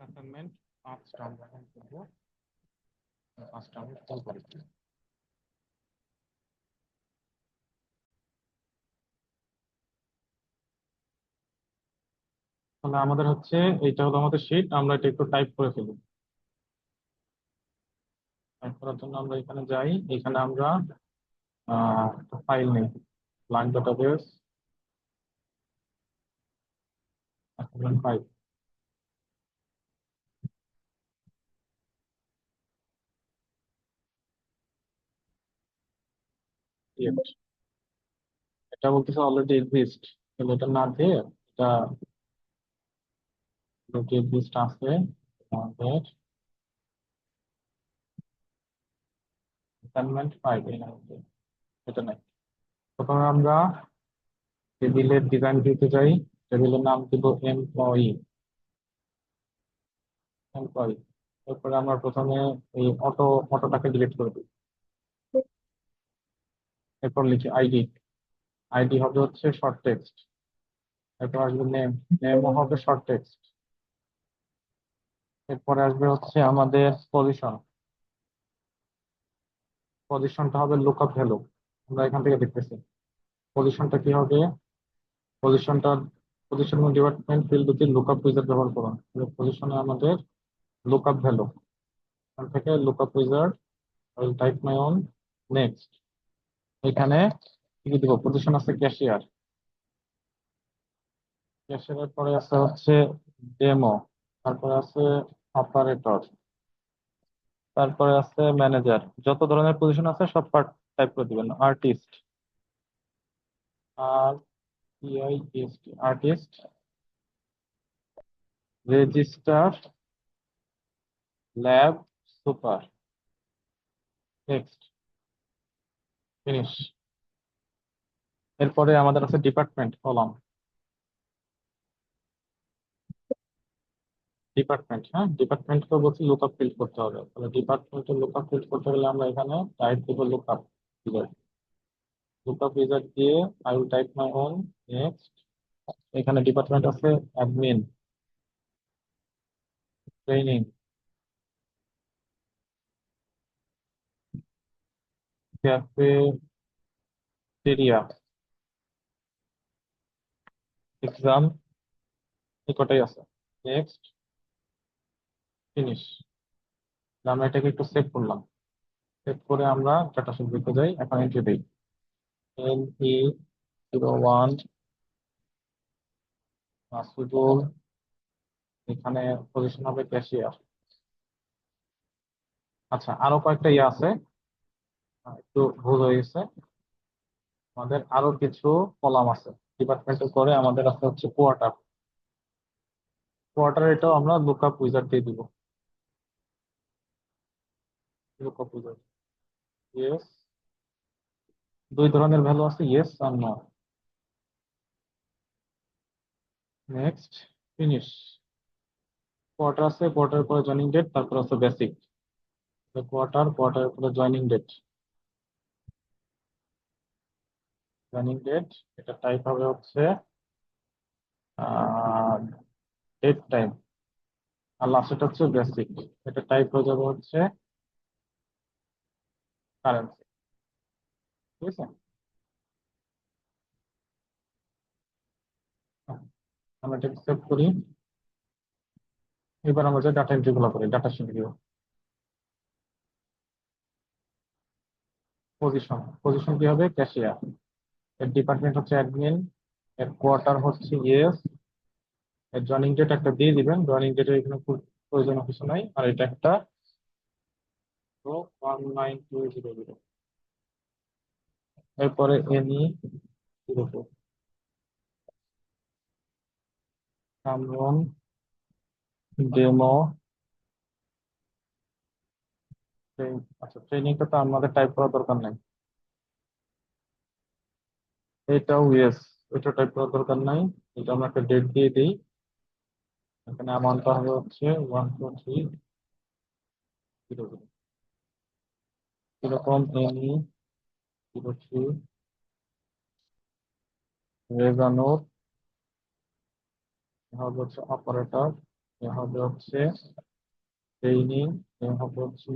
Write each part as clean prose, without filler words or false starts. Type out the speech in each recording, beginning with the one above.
Assignment 5টা আমরা এখন করবো। 5টা আমি কল করি। তাহলে আমাদের হচ্ছে এইটা হলো আমাদের শিট, আমরা এটা একটু টাইপ করে ফেলি। টাইপ করার জন্য আমরা এখানে যাই, এখানে আমরা ফাইল নেই, ব্ল্যাঙ্ক ডাটাবেস অ্যাসাইনমেন্ট 5। এটা বলতেছে অলরেডি এক্সিস্ট, তাহলে এটা না দিয়ে এটা অলরেডি এক্সিস্ট আছে আমাদের অ্যাসাইনমেন্ট 5 এর মধ্যে, এটা নাই। প্রথমে আমরা টেবিলের ডিজাইন ভিউতে যাই, টেবিলের নাম দিব এমপ্লয়ি। এমপ্লয়ি এরপরে আমরা প্রথমে এই অটোটাকে ডিলিট করে দিই। এরপর লিখি আইডি। আইডি হবে হচ্ছে শর্ট টেক্সট। এরপর আসবে নেম, নেমও হবে শর্ট টেক্সট। এরপরে আসবে হচ্ছে আমাদের পজিশন। পজিশনটা হবে লুকআপ ভ্যালু, আমরা এখান থেকে দেখতেছি। পজিশনটা কি হবে, পজিশনটা পজিশন ডিপার্টমেন্ট ফিল্ড দুটি লুকআপ উইজার্ড ব্যবহার করুন। পজিশনে আমাদের লুকআপ ভ্যালু, এখান থেকে lookup wizard type my own next. এখানে কি দিব, পজিশন আছে ক্যাশিয়ার, ক্যাশিয়ারের পরে আছে হচ্ছে ডেমো, তারপরে আছে অপারেটর, তারপরে আছে ম্যানেজার। যত ধরনের পজিশন আছে সব পার্ট টাইপ করে দিবেন। Artist, R TIST artist, register, lab super, next, finish. এরপরে আমাদের আছে ডিপার্টমেন্ট কলাম। ডিপার্টমেন্ট, হ্যাঁ ডিপার্টমেন্টকে বলছি লুকআপ ফিল্ড করতে হবে। তাহলে ডিপার্টমেন্টের লুকআপ ফিল্ড করতে গেলে আমরা এখানে টাইপ দিব লুকআপ উইজার্ড। লুকআপ উইজার্ড দিয়ে I will type my own next. এখানে ডিপার্টমেন্ট আছে অ্যাডমিন, ট্রেনিং, ক্যাফেটেরিয়া, এক্সাম, এই কটাই আছে। Next, finish. আমরা এটাকে একটু সেভ করলাম। সেভ করে আমরা ডাটা শিট দিতে যাই, এখন এন্ট্রি দিই NE01 মাসুদুল। এখানে পজিশন হবে ক্যাশিয়ার। আচ্ছা, আরো কয়েকটা ইয়ে আছে, একটু ভুল হয়ে গেছে। আমাদের আরো কিছু কলাম আছে ডিপার্টমেন্টের পরে, আমাদের আছে হচ্ছে কোয়ার্টার। কোয়ার্টার এটাও আমরা লুকআপ উইজার্ড দিয়ে দিব। লুকআপ উইজার্ড, ইয়েস, দুই ধরনের ভ্যালু আছে, ইয়েস আর নো। Next, finish. কোয়ার্টার আছে, কোয়ার্টার পরে জয়েনিং ডেট, তারপর আছে বেসিক। কোয়ার্টার, কোয়ার্টার পরে জয়েনিং ডেট, জয়েনিং ডেট, এটা টাইপ হবে হচ্ছে ডেট টাইম। আর লাস্ট হচ্ছে বেসিক, এটা টাইপ হয়ে যাবে হচ্ছে কারেন্সি। ঠিক আছে, আমরা এটা সেভ করি। এবার আমরা যে ডাটা এন্ট্রি গুলো করি, data sheet view. Position, position কি হবে, ক্যাশিয়ার। এর ডিপার্টমেন্ট হচ্ছে অ্যাডমিন, এর কোয়ার্টার হচ্ছে ইয়েস, এর জয়েনিং ডেট একটা দিয়ে দিবেন, জয়েনিং ডেটের এখানে খুব প্রয়োজনীয় কিছু নাই। আর এটা একটা 19200। এরপরে NE02 কামরুন ডেমো। আচ্ছা, ট্রেনিংটা তো আমাদের টাইপ করার দরকার নাই। এটাও ইয়েস, এটা টাইপ করার দরকার নাই। এটা আমরা একটা ডেট দিয়ে দিই। এখানে অ্যামাউন্টটা হবে হচ্ছে 12300। এরকম NE03 রেজানুর হবে হচ্ছে অপারেটর, এ হবে হচ্ছে ট্রেনিং, এ হবে হচ্ছে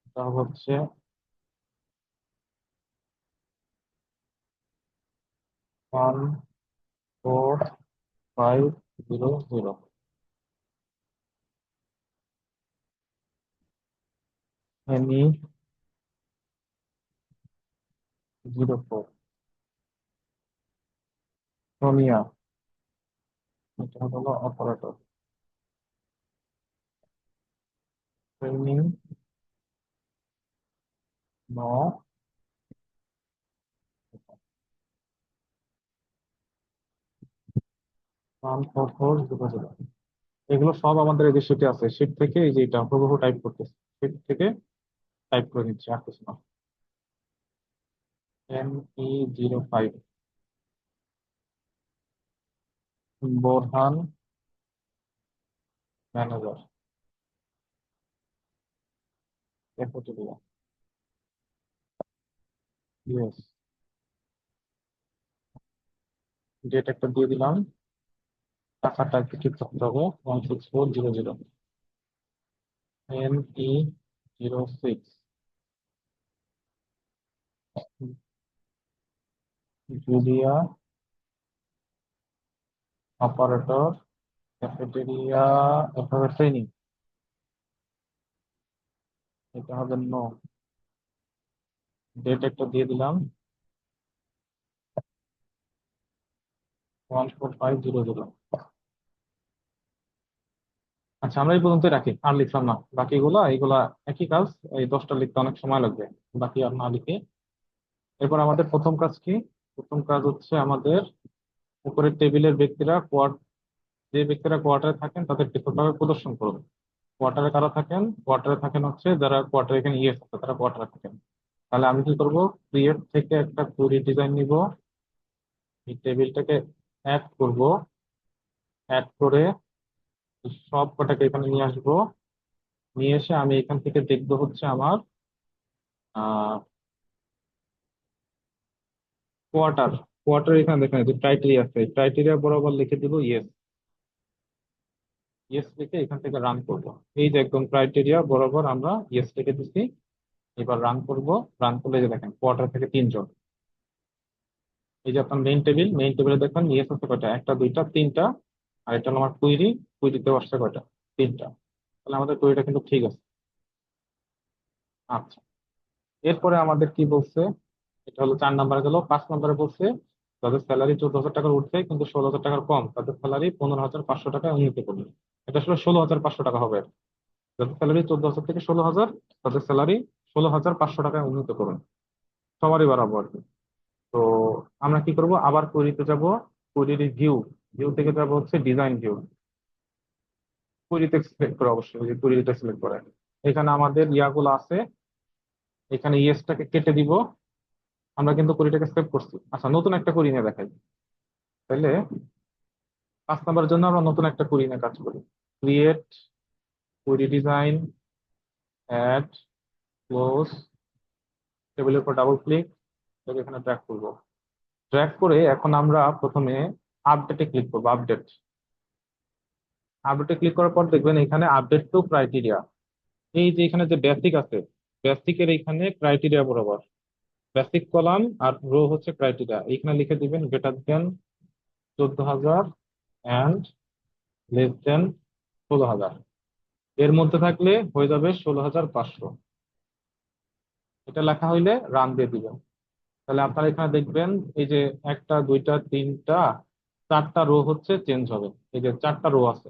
এটা হবে হচ্ছে 14500, এনি 04, সোনিয়া, এটা হলো অপারেটর। ট্রেনিং ন 14400। এগুলো সব আমাদের এই যে শিটে আছে, শিট থেকে এই যে এটা হুবহু টাইপ করতেছে, শিট থেকে টাইপ করে নিচ্ছে আর কিছু না। ME05, Borhan, manager, cafeteria, yes. Date একটা দিয়ে দিলাম, টাকাটা একটু ঠিক থাকতে হবে, 16400। ME06, জুলিয়া, অপারেটর, ক্যাফেটেরিয়া, এভাবে ট্রেনিং, এটা হবে ডেট একটা দিয়ে দিলাম, 14500। আচ্ছা, আমরা এই পর্যন্ত রাখি, আর লিখলাম না বাকিগুলো, এইগুলা একই কাজ। এই 10টা লিখতে অনেক সময় লাগবে, বাকি আর না লিখে। এরপর আমাদের প্রথম কাজ কি? প্রথম কাজ হচ্ছে আমাদের উপরের টেবিলের ব্যক্তিরা যে ব্যক্তিরা কোয়ার্টারে থাকেন তাদের পৃথকভাবে প্রদর্শন করবে। কোয়ার্টারে কারা থাকেন? কোয়ার্টারে থাকেন হচ্ছে যারা কোয়ার্টারে, এখানে ইএস আছে, তারা কোয়ার্টারে থাকেন। তাহলে আমি কি করব? ক্রিয়েট থেকে একটা কুড়ি ডিজাইন নিব, এই টেবিলটাকে অ্যাড করব, অ্যাড করে সব কটাকে এখানে নিয়ে আসবো। নিয়ে এসে আমি এখান থেকে দেখবো হচ্ছে আমার কোয়ার্টার। কোয়ার্টার এখানে দেখেন যে ক্রাইটেরিয়া আছে, ক্রাইটেরিয়া বরাবর লিখে দিব ইয়েস। ইয়েস লিখে এখান থেকে রান করব। এই যে একদম ক্রাইটেরিয়া বরাবর আমরা ইয়েস লিখে দিচ্ছি। এবার রান করব। রান করলে যে দেখেন কোয়ার্টার থেকে 3 জন। এই যে আপনার মেইন টেবিলে দেখেন ইয়েস আছে কয়টা? একটা, দুইটা, তিনটা। আর এটা হলো আমার কুইরি, কুইরিতে আসছে কয়টা? তিনটা। তাহলে আমাদের কুইরিটা কিন্তু ঠিক আছে। আচ্ছা, এরপরে আমাদের কি বলছে? এটা হলো 4 নাম্বারে গেল। 5 নাম্বারে বলছে যাদের স্যালারি 14,000 টাকার উঠছে কিন্তু 16,000 টাকার কম, তাদের স্যালারি 15,500 টাকায় উন্নীত করবে। এটা আসলে 16,500 টাকা হবে। যাদের স্যালারি 14,000 থেকে 16,000, তাদের স্যালারি 16,500 টাকায় উন্নীত করুন, সবারই বাড়াবো আর কি। তো আমরা কি করব? আবার কোয়েরিতে যাব, কোয়েরির ভিউ, ভিউ থেকে যাব হচ্ছে ডিজাইন ভিউ। কোয়েরিতে সিলেক্ট করে, অবশ্যই ওই যে কোয়েরিটা সিলেক্ট করে এখানে আমাদের ইয়াগুলো আছে। এখানে ইয়েসটাকে কেটে দিব। আমরা কিন্তু কোয়েরিটাকে সেভ করছি। আচ্ছা, নতুন একটা কোয়েরি নিয়ে দেখাই তাহলে। 5 নাম্বারের জন্য আমরা নতুন একটা কোয়েরি নিয়ে কাজ করি। Create query design, add, close, টেবিলের উপর ডাবল ক্লিক, এখানে ড্র্যাগ করবো। ড্র্যাগ করে এখন আমরা প্রথমে আপডেটে ক্লিক করবো। আপডেটে ক্লিক করার পর দেখবেন এখানে আপডেট টু ক্রাইটেরিয়া। এই যে এখানে যে বেসিক আছে, বেসিকের এখানে ক্রাইটেরিয়া বরাবর বেসিক কলাম আর রো হচ্ছে ক্রাইটেরিয়া, এখানে লিখে দিবেন greater than 14,000 and less than 16,000। এর মধ্যে থাকলে হয়ে যাবে 16,500। এটা লেখা হইলে রান দিয়ে দিবেন। তাহলে আপনারা এখানে দেখবেন এই যে একটা, দুইটা, তিনটা, 4টা রো হচ্ছে চেঞ্জ হবে। এই যে 4টা রো আছে,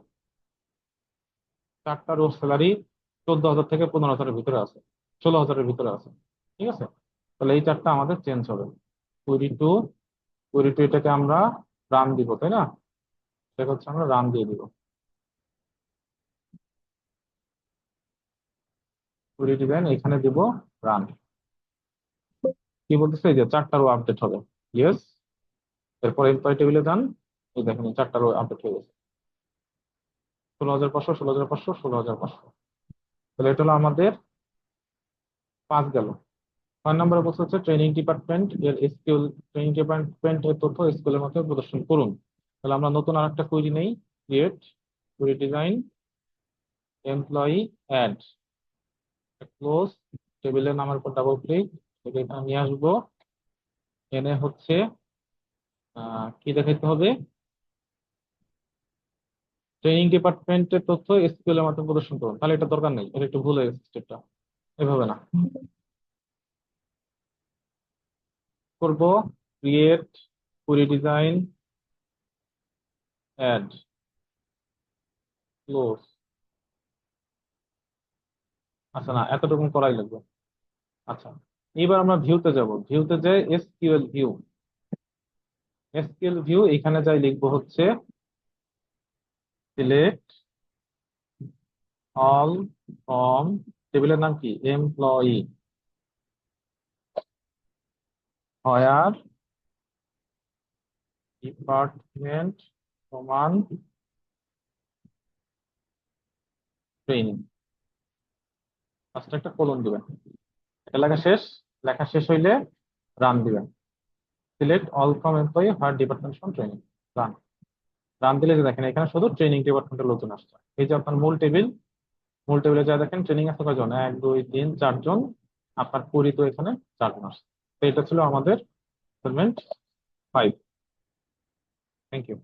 4টা রো স্যালারি 14,000 থেকে 15,000-এর ভিতরে আছে, 16,000-এর ভিতরে আছে। ঠিক আছে? তাহলে এই 4টা আমাদের চেঞ্জ হবে। কুড়ি টু, কুড়ি টু এটাকে আমরা রান দিব, তাই না? এটা হচ্ছে আমরা রান দিয়ে দিব। কুড়ি দিবেন, এখানে দিব রান। কি বলতেছে? এই যে 4টা রো আপডেট হবে। ইয়েস। এরপর এমপ্লয় টেবিলে যান, এই দেখেন 4টা রো আপডেট হয়ে গেছে। 16,500, 16,500, 16,500। তাহলে এটা হলো আমাদের 5 গেল। 6 নম্বরে বলছে হচ্ছে ট্রেনিং ডিপার্টমেন্ট এর স্কিল, ট্রেনিং ডিপার্টমেন্ট এর তথ্য স্কুলের মধ্যে প্রদর্শন করুন। তাহলে আমরা নতুন আরেকটা কুইরি নেই, create query design employee add close, টেবিলের নামের উপর ডাবল ক্লিক, এখানে নিয়ে আসবো, এনে হচ্ছে কি দেখাইতে হবে, ট্রেনিং ডিপার্টমেন্টের তথ্য এসকিউএল এর মাধ্যমে প্রদর্শন করুন। তাহলে এটা দরকার নেই, এটা একটু ভুল হয়ে গেছে স্টেপটা, এভাবে না করব। Create query design add close, আচ্ছা না এতটুকু করাই লাগবে। আচ্ছা, এবার আমরা ভিউতে যাব, ভিউতে যাই এসকিউএল ভিউ, এসকিউএল ভিউ এখানে যাই লিখবো হচ্ছে সিলেক্ট অল ফ্রম, টেবিলের নাম কি এমপ্লয়ি, হয়ার ডিপার্টমেন্ট সমান ট্রেনিং, ফার্স্ট একটা কলম দিবেন। এটা লেখা শেষ, লেখা শেষ হইলে রান দিবেন, সিলেক্ট অল ফ্রম এমপ্লয়ি হয়ার ডিপার্টমেন্ট সমান ট্রেনিং, রান। রান দিলে যে দেখেন এখানে শুধু ট্রেনিং ডিপার্টমেন্টের লোকজন আসছে, এই যে আপনার মূল টেবিল, মূল টেবিলে যা দেখেন ট্রেনিং আছে কয়জন, 1 2 3 4 জন, আপনার পরিত এখানে 4 জন আসছে। তো এটা ছিল আমাদের অ্যাসাইনমেন্ট 5। Thank you.